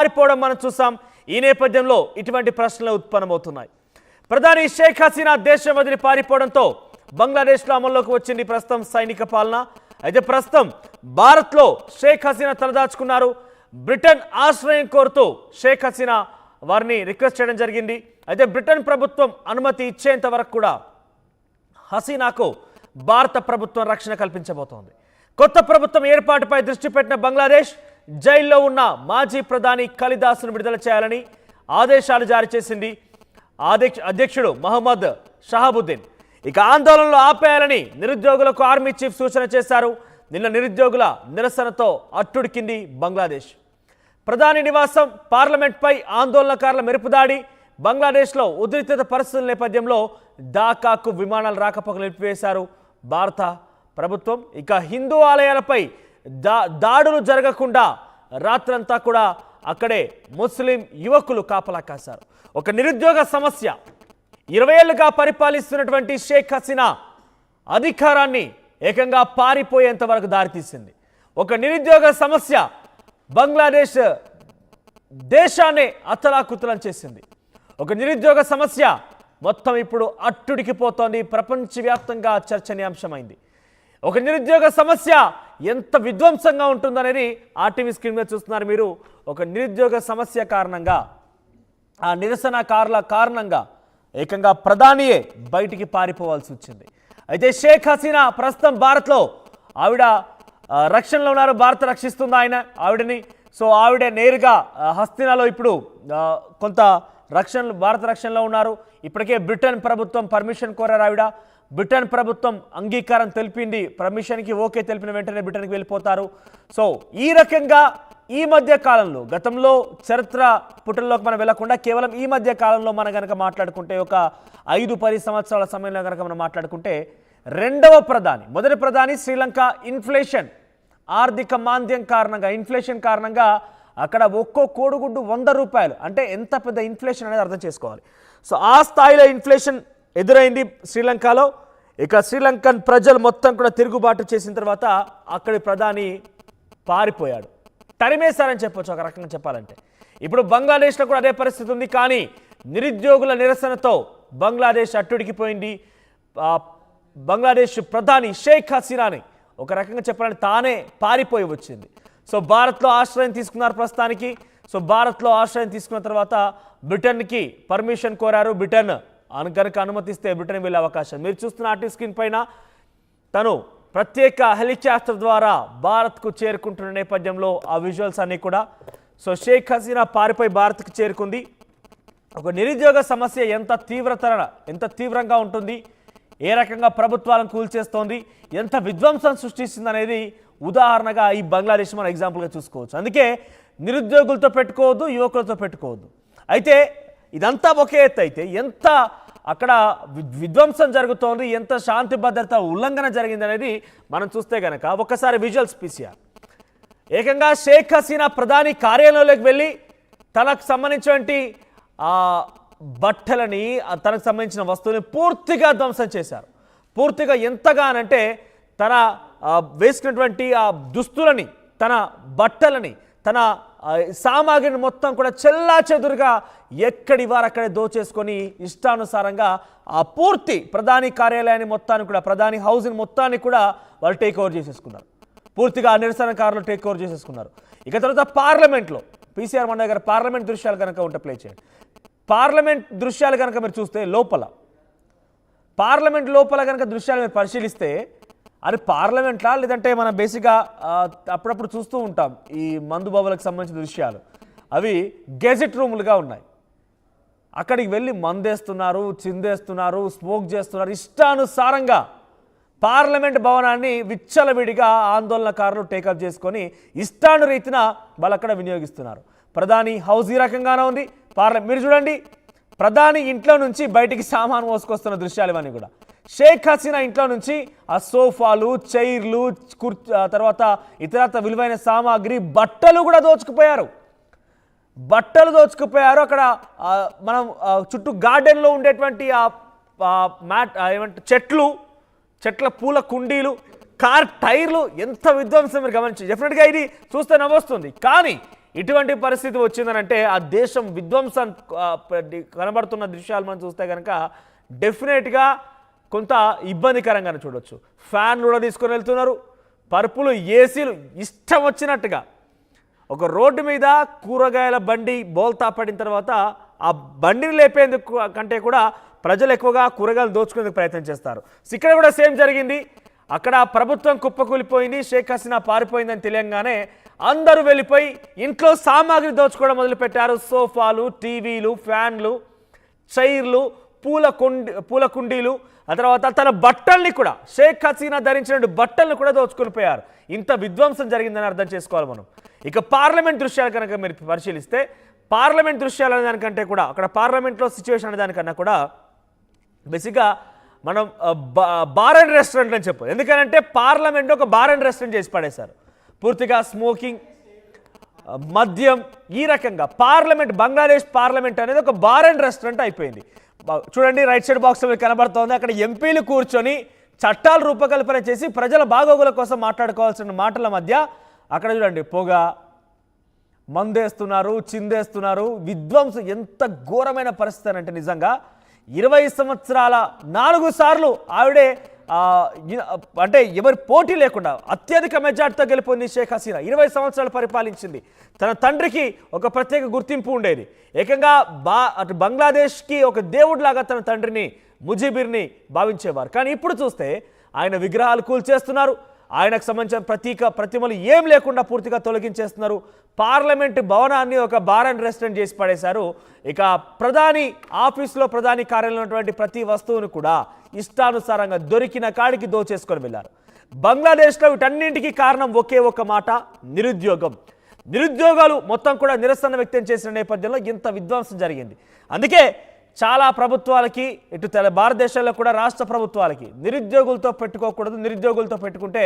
పారిపోవడం మనం చూసాం. ఈ నేపథ్యంలో ఇటువంటి ప్రశ్నలు ఉత్పన్నమవుతున్నాయి. ప్రధాని షేక్ హసీనా దేశం వదిలి పారిపోవడంతో బంగ్లాదేశ్లో అమల్లోకి వచ్చింది ప్రస్తుతం సైనిక పాలన. అయితే ప్రస్తుతం భారత్లో షేక్ హసీనా తలదాచుకున్నారు. బ్రిటన్ ఆశ్రయం కోరుతూ షేక్ హసీనా వారిని రిక్వెస్ట్ చేయడం జరిగింది. అయితే బ్రిటన్ ప్రభుత్వం అనుమతి ఇచ్చేంత వరకు కూడా హసీనాకు భారత ప్రభుత్వం రక్షణ కల్పించబోతోంది. కొత్త ప్రభుత్వం ఏర్పాటుపై దృష్టి పెట్టిన బంగ్లాదేశ్ జైల్లో ఉన్న మాజీ ప్రధాని ఖలీదాస్ను విడుదల చేయాలని ఆదేశాలు జారీ చేసింది. అధ్యక్షుడు మహమ్మద్ షహాబుద్దీన్ ఇక ఆందోళనలు ఆపేయాలని నిరుద్యోగులకు ఆర్మీ చీఫ్ సూచన చేశారు. నిన్న నిరుద్యోగుల నిరసనతో అట్టుడికింది బంగ్లాదేశ్. ప్రధాని నివాసం, పార్లమెంట్పై ఆందోళనకారుల మెరుపుదాడి. బంగ్లాదేశ్లో ఉద్రిక్తత పరిస్థితుల నేపథ్యంలో ఢాకాకు విమానాలు రాకపోకలు నిలిపివేశారు భారత ప్రభుత్వం. ఇక హిందూ ఆలయాలపై దాడులు జరగకుండా రాత్రంతా కూడా అక్కడే ముస్లిం యువకులు కాపలా కాశారు. ఒక నిరుద్యోగ సమస్య 20 ఏళ్లుగా పరిపాలిస్తున్నటువంటి షేక్ హసీనా అధికారాన్ని ఏకంగా పారిపోయేంత వరకు దారితీసింది. ఒక నిరుద్యోగ సమస్య బంగ్లాదేశ్ దేశాన్ని అతలాకుతలం చేసింది. ఒక నిరుద్యోగ సమస్య మొత్తం ఇప్పుడు అట్టుడికిపోతోంది. ప్రపంచవ్యాప్తంగా చర్చనీయాంశమైంది. ఒక నిరుద్యోగ సమస్య ఎంత విధ్వంసంగా ఉంటుందనేది ఆర్టీవీ స్క్రీన్ మీద చూస్తున్నారు మీరు. ఒక నిరుద్యోగ సమస్య కారణంగా, ఆ నిరసనకారుల కారణంగా ఏకంగా ప్రధానియే బయటికి పారిపోవాల్సి వచ్చింది. అయితే షేక్ హసీనా ప్రస్తుతం భారత్లో ఆవిడ రక్షణలో ఉన్నారు. భారత్ రక్షిస్తుంది ఆవిడని. సో ఆవిడ నేరుగా హస్తీనాలో ఇప్పుడు కొంత భారత రక్షణలో ఉన్నారు. ఇప్పటికే బ్రిటన్ ప్రభుత్వం పర్మిషన్ కోరారు. ఆవిడ బ్రిటన్ ప్రభుత్వం అంగీకారం తెలిపింది. పర్మిషన్కి ఓకే తెలిపిన వెంటనే బ్రిటన్కి వెళ్ళిపోతారు. సో ఈ రకంగా ఈ మధ్య కాలంలో, గతంలో చరిత్ర పుటల్లోకి మనం వెళ్లకుండా కేవలం ఈ మధ్య కాలంలో మనం కనుక మాట్లాడుకుంటే, ఒక 5-10 సంవత్సరాల సమయంలో కనుక మనం మాట్లాడుకుంటే, మొదటి ప్రధాని శ్రీలంక ఇన్ఫ్లేషన్, ఆర్థిక మాంద్యం కారణంగా, ఇన్ఫ్లేషన్ కారణంగా అక్కడ ఒక్కో కోడిగుడ్డు 100 రూపాయలు, అంటే ఎంత పెద్ద ఇన్ఫ్లేషన్ అనేది అర్థం చేసుకోవాలి. సో ఆ స్థాయిలో ఇన్ఫ్లేషన్ ఎదురైంది శ్రీలంకలో. ఇక శ్రీలంకన్ ప్రజలు మొత్తం కూడా తిరుగుబాటు చేసిన తర్వాత అక్కడి ప్రధాని పారిపోయాడు. తరిమేశారని చెప్పొచ్చు ఒక రకంగా చెప్పాలంటే. ఇప్పుడు బంగ్లాదేశ్లో కూడా అదే పరిస్థితి ఉంది. కానీ నిరుద్యోగుల నిరసనతో బంగ్లాదేశ్ అట్టుడికిపోయింది. బంగ్లాదేశ్ ప్రధాని షేక్ హసీనాని ఒక రకంగా చెప్పాలంటే తానే పారిపోయి వచ్చింది. సో భారత్లో ఆశ్రయం తీసుకున్నారు ప్రస్తుతానికి. సో భారత్లో ఆశ్రయం తీసుకున్న తర్వాత బ్రిటన్కి పర్మిషన్ కోరారు. బ్రిటన్ కనుక అనుమతిస్తే బ్రిటన్ వెళ్ళే అవకాశం. మీరు చూస్తున్న ఆర్టీవీ స్క్రీన్ పైన తను ప్రత్యేక హెలికాప్టర్ ద్వారా భారత్కు చేరుకుంటున్న నేపథ్యంలో ఆ విజువల్స్ అన్నీ కూడా. సో షేక్ హసీనా పారిపోయి భారత్కు చేరుకుంది. ఒక నిరుద్యోగ సమస్య ఎంత తీవ్రంగా ఉంటుంది, ఏ రకంగా ప్రభుత్వాలను కూల్చేస్తోంది, ఎంత విధ్వంసం సృష్టిస్తుంది అనేది ఉదాహరణగా ఈ బంగ్లాదేశ్ మనం ఎగ్జాంపుల్గా చూసుకోవచ్చు. అందుకే నిరుద్యోగులతో పెట్టుకోవద్దు, యువకులతో పెట్టుకోవద్దు. అయితే ఇదంతా ఒకే ఎత్తు అయితే ఎంత అక్కడ విధ్వంసం జరుగుతోంది, ఎంత శాంతి భద్రత ఉల్లంఘన జరిగింది అనేది మనం చూస్తే కనుక ఒక్కసారి విజువల్స్ పీసీఆర్. ఏకంగా షేక్ హసీనా ప్రధాని కార్యాలయంలోకి వెళ్ళి తనకు సంబంధించినటువంటి బట్టలని, తనకు సంబంధించిన వస్తువుని పూర్తిగా ధ్వంసం చేశారు. పూర్తిగా ఎంతగానంటే తన వేసుకున్నటువంటి ఆ దుస్తులని, తన బట్టలని, తన సామాగ్రిని మొత్తం కూడా చెల్లాచెదురుగా ఎక్కడి వారు అక్కడే దోచేసుకొని ఇష్టానుసారంగా ఆ పూర్తి ప్రధాని కార్యాలయాన్ని మొత్తాన్ని కూడా, ప్రధాని హౌస్ని మొత్తాన్ని కూడా వాళ్ళు టేక్ ఓవర్ చేసేసుకున్నారు. పూర్తిగా నిరసనకారులు టేక్ ఓవర్ చేసేసుకున్నారు. ఇక తర్వాత పార్లమెంట్లో పీసీఆర్ మన దగ్గర పార్లమెంట్ దృశ్యాలు కనుక ఉంటే ప్లే చేయండి. పార్లమెంట్ దృశ్యాలు కనుక మీరు చూస్తే పార్లమెంట్ లోపల కనుక దృశ్యాలు మీరు పరిశీలిస్తే అది పార్లమెంట్లా లేదంటే మనం బేసిక్గా అప్పుడప్పుడు చూస్తూ ఉంటాం ఈ మందు బాబులకు సంబంధించిన దృశ్యాలు, అవి గెజెట్ రూములుగా ఉన్నాయి. అక్కడికి వెళ్ళి మందేస్తున్నారు, చిందేస్తున్నారు, స్మోక్ చేస్తున్నారు. ఇష్టానుసారంగా పార్లమెంట్ భవనాన్ని విచ్చలవిడిగా ఆందోళనకారులు టేకప్ చేసుకొని ఇష్టానురీతిన వాళ్ళు అక్కడ వినియోగిస్తున్నారు. ప్రధాని హౌస్ ఈ రకంగానే ఉంది. మీరు చూడండి, ప్రధాని ఇంట్లో నుంచి బయటికి సామాను మోసుకొస్తున్న దృశ్యాలు ఇవన్నీ కూడా. షేక్ హసీనా ఇంట్లో నుంచి ఆ సోఫాలు, చైర్లు, తర్వాత ఇతరత్ర విలువైన సామాగ్రి, బట్టలు కూడా దోచుకుపోయారు. అక్కడ మనం చుట్టూ గార్డెన్లో ఉండేటువంటి చెట్ల పూల కుండీలు, కార్ టైర్లు, ఎంత విధ్వంసం మీరు గమనించి డెఫినెట్గా ఇది చూస్తే నవ్వొస్తుంది. కానీ ఇటువంటి పరిస్థితి వచ్చిందనంటే ఆ దేశం విధ్వంసం కనబడుతున్న దృశ్యాలు మనం చూస్తే కనుక డెఫినెట్గా కొంత ఇబ్బందికరంగానే చూడొచ్చు. ఫ్యాన్లు కూడా తీసుకొని వెళ్తున్నారు, పరుపులు ఏసీలు ఇష్టం వచ్చినట్టుగా. ఒక రోడ్డు మీద కూరగాయల బండి బోల్తా పడిన తర్వాత ఆ బండిని లేపేందుకు కంటే కూడా ప్రజలు ఎక్కువగా కూరగాయలు దోచుకునేందుకు ప్రయత్నం చేస్తారు. ఇక్కడ కూడా సేమ్ జరిగింది. అక్కడ ప్రభుత్వం కుప్పకూలిపోయింది, షేక్ హసీనా పారిపోయిందని తెలియంగానే అందరూ వెళ్ళిపోయి ఇంట్లో సామాగ్రి దోచుకోవడం మొదలుపెట్టారు. సోఫాలు, టీవీలు, ఫ్యాన్లు, చైర్లు, పూల కుండీలు, ఆ తర్వాత తన బట్టల్ని కూడా, షేక్ హసీనా ధరించిన బట్టల్ని కూడా దోచుకొని పోయారు. ఇంత విధ్వంసం జరిగిందని అర్థం చేసుకోవాలి మనం. ఇక పార్లమెంట్ దృశ్యాలు కనుక మీరు పరిశీలిస్తే, పార్లమెంట్ దృశ్యాలు అనే దానికంటే కూడా అక్కడ పార్లమెంట్లో సిచ్యువేషన్ అనే దానికన్నా కూడా బేసిక్గా మనం బార్ అండ్ రెస్టారెంట్ అని చెప్పాలి. ఎందుకంటే పార్లమెంట్ ఒక బార్ అండ్ రెస్టారెంట్ చేసి పడేశారు. పూర్తిగా స్మోకింగ్, మద్యం, ఈ రకంగా పార్లమెంట్, బంగ్లాదేశ్ పార్లమెంట్ అనేది ఒక బార్ అండ్ రెస్టారెంట్ అయిపోయింది. చూడండి, రైట్ సైడ్ బాక్స్ కనబడుతోంది. అక్కడ ఎంపీలు కూర్చొని చట్టాలు రూపకల్పన చేసి ప్రజల బాగోగుల కోసం మాట్లాడుకోవాల్సిన మాటల మధ్య అక్కడ చూడండి పొగ, మందేస్తున్నారు, చిందేస్తున్నారు. విధ్వంసం ఎంత ఘోరమైన పరిస్థితి అంటే నిజంగా 20 సంవత్సరాల 4 సార్లు ఆవిడే అంటే ఎవరి పోటీ లేకుండా అత్యధిక మెజార్టీతో గెలుపొంది షేక్ హసీనా 20 సంవత్సరాలు పరిపాలించింది. తన తండ్రికి ఒక ప్రత్యేక గుర్తింపు ఉండేది. ఏకంగా అటు బంగ్లాదేశ్కి ఒక దేవుడిలాగా తన తండ్రిని, ముజీబిర్ని భావించేవారు. కానీ ఇప్పుడు చూస్తే ఆయన విగ్రహాలు కూల్చేస్తున్నారు, ఆయనకు సంబంధించిన ప్రతిమలు ఏం లేకుండా పూర్తిగా తొలగించేస్తున్నారు. పార్లమెంటు భవనాన్ని ఒక బార్ అండ్ రెస్టారెంట్ చేసి పడేశారు. ఇక ప్రధాని ఆఫీసులో, ప్రధాని కార్యాలయంలో ఉన్నటువంటి ప్రతి వస్తువును కూడా ఇష్టానుసారంగా దొరికిన కాడికి దోచేసుకొని వెళ్ళారు. బంగ్లాదేశ్లో వీటన్నింటికీ కారణం ఒకే ఒక మాట, నిరుద్యోగం. నిరుద్యోగాలు మొత్తం కూడా నిరసన వ్యక్తం చేసిన నేపథ్యంలో ఇంత విధ్వంసం జరిగింది. అందుకే చాలా ప్రభుత్వాలకి, ఇటు భారతదేశంలో కూడా రాష్ట్ర ప్రభుత్వాలకి నిరుద్యోగులతో పెట్టుకోకూడదు, నిరుద్యోగులతో పెట్టుకుంటే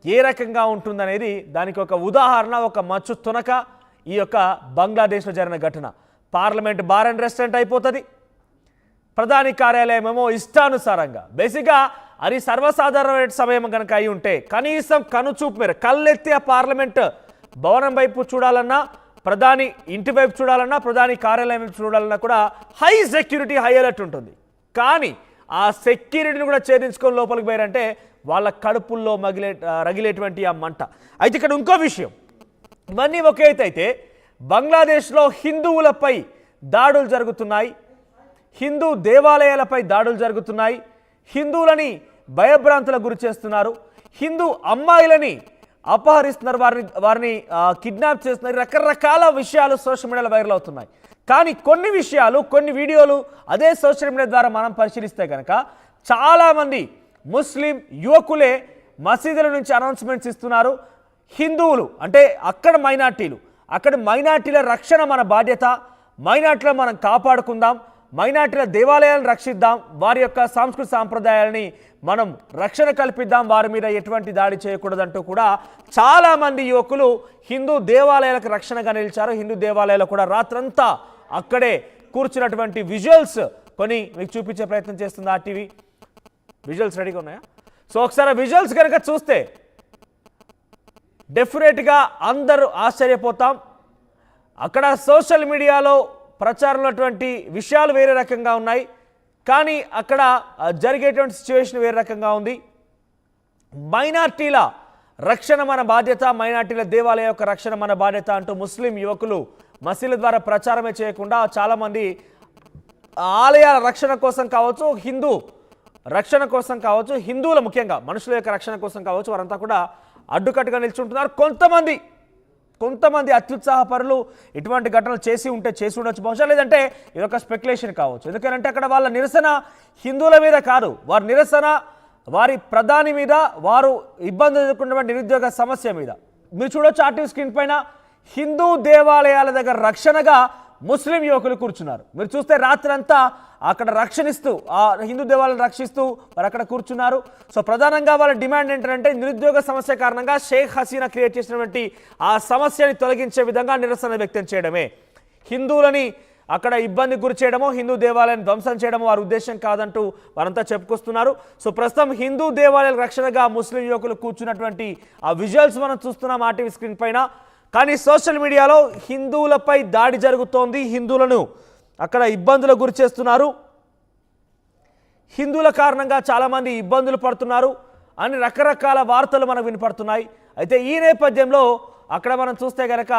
ఏ రకంగా ఉంటుందనేది దానికి ఒక ఉదాహరణ, ఒక మచ్చు తునక ఈ యొక్క బంగ్లాదేశ్లో జరిగిన ఘటన. పార్లమెంట్ బార్ అండ్ రెస్టారెంట్ అయిపోతుంది, ప్రధాని కార్యాలయం ఏమో ఇష్టానుసారంగా. బేసిక్గా అది సర్వసాధారణమైన సమయం కనుక అయి ఉంటే కనీసం కనుచూపు మేర కళ్ళెత్తి ఆ పార్లమెంట్ భవనం వైపు చూడాలన్నా, ప్రధాని ఇంటి వైపు చూడాలన్నా, ప్రధాని కార్యాలయం వైపు చూడాలన్నా కూడా హై సెక్యూరిటీ, హై అలర్ట్ ఉంటుంది. కానీ ఆ సెక్యూరిటీని కూడా ఛేదించుకొని లోపలికి పోయారంటే వాళ్ళ కడుపుల్లో రగిలేటువంటి ఆ మంట. అయితే ఇక్కడ ఇంకో విషయం, ఇవన్నీ ఒకే అయితే బంగ్లాదేశ్లో హిందువులపై దాడులు జరుగుతున్నాయి, హిందూ దేవాలయాలపై దాడులు జరుగుతున్నాయి, హిందువులని భయభ్రాంతులకు గురి చేస్తున్నారు, హిందూ అమ్మాయిలని అపహరిస్తున్నారు, వారిని కిడ్నాప్ చేస్తున్నారు. రకరకాల విషయాలు సోషల్ మీడియాలో వైరల్ అవుతున్నాయి. కానీ కొన్ని విషయాలు, కొన్ని వీడియోలు అదే సోషల్ మీడియా ద్వారా మనం పరిశీలిస్తే కనుక చాలామంది ముస్లిం యువకులే మసీదుల నుంచి అనౌన్స్మెంట్స్ ఇస్తున్నారు. హిందువులు అంటే అక్కడ మైనార్టీల రక్షణ మన బాధ్యత, మైనార్టీలో మనం కాపాడుకుందాం, మైనార్టీల దేవాలయాలను రక్షిద్దాం, వారి యొక్క సాంస్కృతిక సాంప్రదాయాలని మనం రక్షణ కల్పిద్దాం, వారి మీద ఎటువంటి దాడి చేయకూడదంటూ కూడా చాలామంది యువకులు హిందూ దేవాలయాలకు రక్షణగా నిలిచారు. హిందూ దేవాలయాలు కూడా రాత్రంతా అక్కడే కూర్చున్నటువంటి విజువల్స్ కొన్ని మీకు చూపించే ప్రయత్నం చేస్తుంది ఆర్టీవీ. విజువల్స్ రెడీగా ఉన్నాయా? సో ఒకసారి విజువల్స్ కనుక చూస్తే డెఫినెట్గా అందరూ ఆశ్చర్యపోతాం. అక్కడ సోషల్ మీడియాలో ప్రచారం ఉన్నటువంటి విషయాలు వేరే రకంగా ఉన్నాయి, కానీ అక్కడ జరిగేటువంటి సిచ్యువేషన్ వేరే రకంగా ఉంది. మైనార్టీల రక్షణ మన బాధ్యత, మైనార్టీల దేవాలయ యొక్క రక్షణ మన బాధ్యత అంటూ ముస్లిం యువకులు మసీదుల ద్వారా ప్రచారమే చేయకుండా చాలామంది ఆలయాల రక్షణ కోసం కావచ్చు, హిందూ రక్షణ కోసం కావచ్చు, హిందువుల ముఖ్యంగా మనుషుల యొక్క రక్షణ కోసం కావచ్చు, వారంతా కూడా అడ్డుకట్టుగా నిల్చుంటున్నారు. కొంతమంది అత్యుత్సాహపరులు ఇటువంటి ఘటనలు చేసి ఉండొచ్చు బహుశా, లేదంటే ఇదొక స్పెక్యులేషన్ కావచ్చు. ఎందుకంటే అక్కడ వాళ్ళ నిరసన హిందువుల మీద కాదు, వారి నిరసన వారి ప్రధాని మీద, వారు ఇబ్బంది ఎదుర్కొన్నటువంటి నిరుద్యోగ సమస్య మీద. మీరు చూడొచ్చు ఆర్టీవీ స్క్రీన్ పైన హిందూ దేవాలయాల దగ్గర రక్షణగా ముస్లిం యువకులు కూర్చున్నారు. మీరు చూస్తే రాత్రంతా అక్కడ రక్షణిస్తూ, ఆ హిందూ దేవాలయాలను రక్షిస్తూ వారు అక్కడ కూర్చున్నారు. సో ప్రధానంగా వాళ్ళ డిమాండ్ ఏంటంటే నిరుద్యోగ సమస్య కారణంగా షేక్ హసీనా క్రియేట్ చేసినటువంటి ఆ సమస్యని తొలగించే విధంగా నిరసన వ్యక్తం చేయడమే. హిందువులని అక్కడ ఇబ్బంది గురి చేయడమో, హిందూ దేవాలయాన్ని ధ్వంసం చేయడమో వారి ఉద్దేశం కాదంటూ వారంతా చెప్పుకొస్తున్నారు. సో ప్రస్తుతం హిందూ దేవాలయాల రక్షణగా ముస్లిం యువకులు కూర్చున్నటువంటి ఆ విజువల్స్ మనం చూస్తున్నాం ఆర్టీవీ స్క్రీన్ పైన. కానీ సోషల్ మీడియాలో హిందువులపై దాడి జరుగుతోంది, హిందువులను అక్కడ ఇబ్బందులకు గురి చేస్తున్నారు, హిందువుల కారణంగా చాలామంది ఇబ్బందులు పడుతున్నారు అని రకరకాల వార్తలు మనకు వినపడుతున్నాయి. అయితే ఈ నేపథ్యంలో అక్కడ మనం చూస్తే కనుక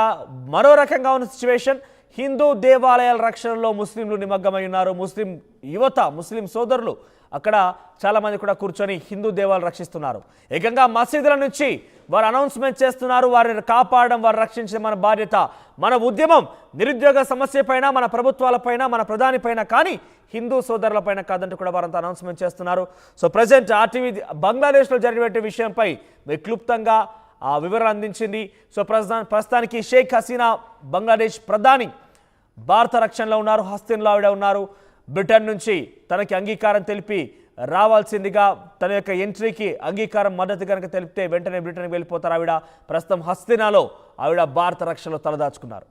మరో రకంగా ఉన్న సిచ్యువేషన్. హిందూ దేవాలయాల రక్షణలో ముస్లింలు నిమగ్నమై ఉన్నారు. ముస్లిం యువత, ముస్లిం సోదరులు అక్కడ చాలామంది కూడా కూర్చొని హిందూ దేవాలయాలు రక్షిస్తున్నారు. ఏకంగా మసీదుల నుంచి వారు అనౌన్స్మెంట్ చేస్తున్నారు, వారిని కాపాడడం, వారు రక్షించడం మన బాధ్యత, మన ఉద్యమం నిరుద్యోగ సమస్య పైన, మన ప్రభుత్వాలపైన, మన ప్రధాని పైన, కానీ హిందూ సోదరుల పైన కాదంటూ కూడా వారంతా అనౌన్స్మెంట్ చేస్తున్నారు. సో ప్రజెంట్ ఆర్టీవీ బంగ్లాదేశ్లో జరిగిన విషయంపై క్లుప్తంగా వివరణ అందించింది. సో ప్రస్తుతానికి షేక్ హసీనా బంగ్లాదేశ్ ప్రధాని భారత రక్షణలో ఉన్నారు, హస్తిన్లో ఆవిడ ఉన్నారు. బ్రిటన్ నుంచి తనకి అంగీకారం తెలిపి రావాల్సిందిగా, తన యొక్క ఎంట్రీకి అంగీకారం మద్దతు కనుక తెలిపితే వెంటనే బ్రిటన్కి వెళ్ళిపోతారు ఆవిడ. ప్రస్తుతం హస్తినాలో ఆవిడ భారత రక్షణలో తలదాచుకున్నారు.